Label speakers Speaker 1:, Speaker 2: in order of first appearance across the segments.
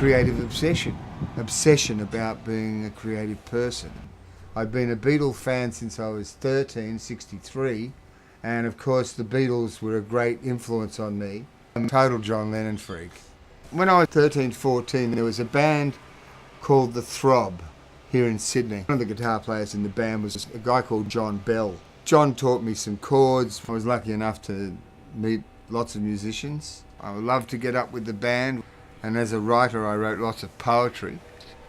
Speaker 1: creative obsession about being a creative person. I've been a Beatles fan since I was 13, 63, and of course the Beatles were a great influence on me. I'm a total John Lennon freak. When I was 13, 14, there was a band called The Throb here in Sydney. One of the guitar players in the band was a guy called John Bell. John taught me some chords. I was lucky enough to meet lots of musicians. I loved to get up with the band, and as a writer I wrote lots of poetry.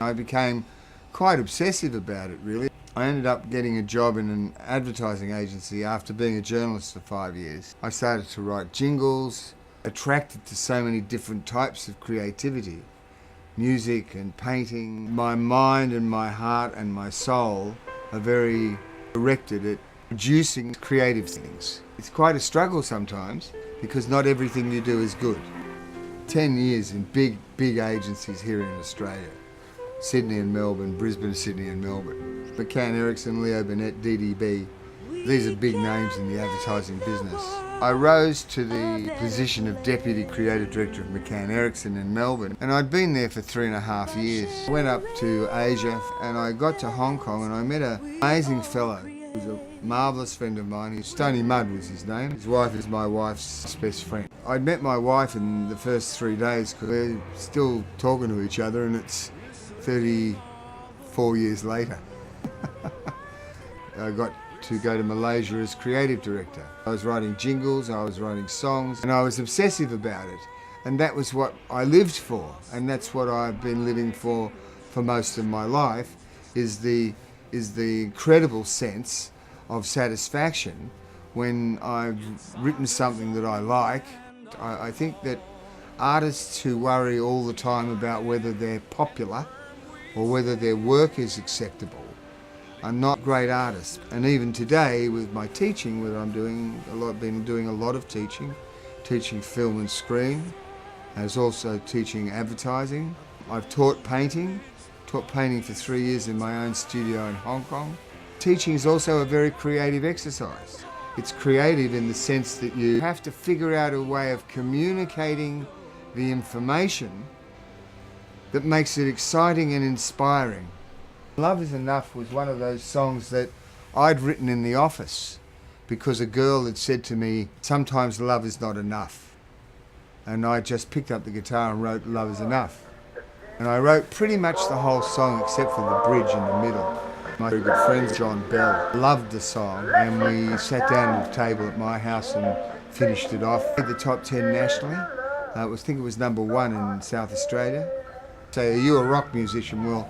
Speaker 1: I became quite obsessive about it, really. I ended up getting a job in an advertising agency after being a journalist for 5 years. I started to write jingles, attracted to so many different types of creativity, music and painting. My mind and my heart and my soul are very directed at producing creative things. It's quite a struggle sometimes because not everything you do is good. 10 years in big agencies here in Australia. Sydney and Melbourne, Brisbane, Sydney and Melbourne. McCann Erickson, Leo Burnett, DDB. These are big names in the advertising business. I rose to the position of Deputy Creative Director of McCann Erickson in Melbourne, and I'd been there for 3.5 years. I went up to Asia and I got to Hong Kong and I met an amazing fellow. He was a marvellous friend of mine. Stony Mudd was his name. His wife is my wife's best friend. I'd met my wife in the first 3 days because we're still talking to each other, and it's 34 years later. I got to go to Malaysia as creative director. I was writing jingles, I was writing songs, and I was obsessive about it. And that was what I lived for, and that's what I've been living for most of my life, is the incredible sense of satisfaction when I've written something that I like. I think that artists who worry all the time about whether they're popular or whether their work is acceptable are not great artists. And even today with my teaching, where I'm been doing a lot of teaching film and screen, as also teaching advertising. I've taught painting for 3 years in my own studio in Hong Kong. Teaching is also a very creative exercise. It's creative in the sense that you have to figure out a way of communicating the information that makes it exciting and inspiring. Love Is Enough was one of those songs that I'd written in the office because a girl had said to me, sometimes love is not enough. And I just picked up the guitar and wrote Love Is Enough. And I wrote pretty much the whole song except for the bridge in the middle. My very good friend John Bell loved the song, and we sat down at a table at my house and finished it off. The top 10 nationally. I think it was #1 in South Australia. Say, are you a rock musician? Well,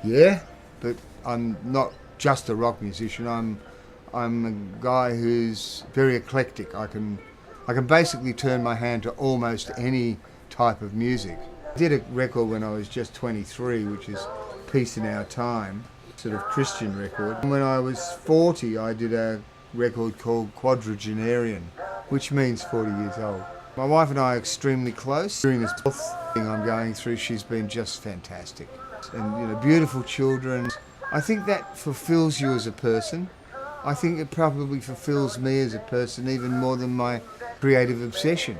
Speaker 1: yeah, but I'm not just a rock musician. I'm a guy who's very eclectic. I can basically turn my hand to almost any type of music. I did a record when I was just 23, which is Peace in Our Time, sort of Christian record. And when I was 40, I did a record called Quadragenarian, which means 40 years old. My wife and I are extremely close. During this health thing I'm going through, she's been just fantastic. And beautiful children. I think that fulfills you as a person. I think it probably fulfills me as a person even more than my creative obsession,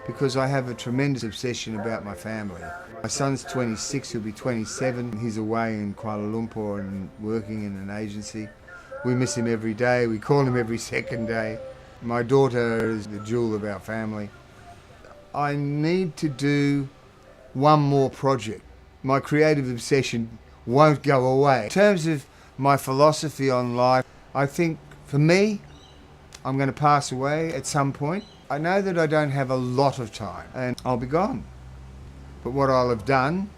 Speaker 1: because I have a tremendous obsession about my family. My son's 26, he'll be 27. He's away in Kuala Lumpur and working in an agency. We miss him every day. We call him every second day. My daughter is the jewel of our family. I need to do one more project. My creative obsession won't go away. In terms of my philosophy on life, I think for me, I'm going to pass away at some point. I know that I don't have a lot of time and I'll be gone. But what I'll have done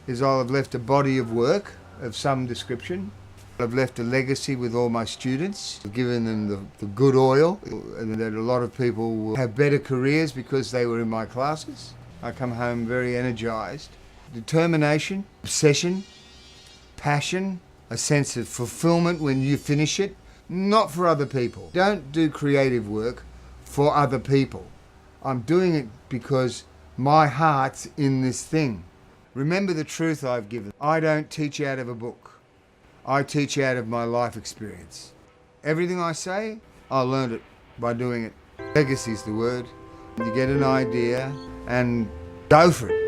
Speaker 1: is I'll have left a body of work of some description. I've left a legacy with all my students. I've given them the good oil, and that a lot of people will have better careers because they were in my classes. I come home very energized. Determination, obsession, passion, a sense of fulfillment when you finish it, not for other people. Don't do creative work for other people. I'm doing it because my heart's in this thing. Remember the truth I've given. I don't teach out of a book. I teach out of my life experience. Everything I say, I learned it by doing it. Legacy's the word. You get an idea and go for it.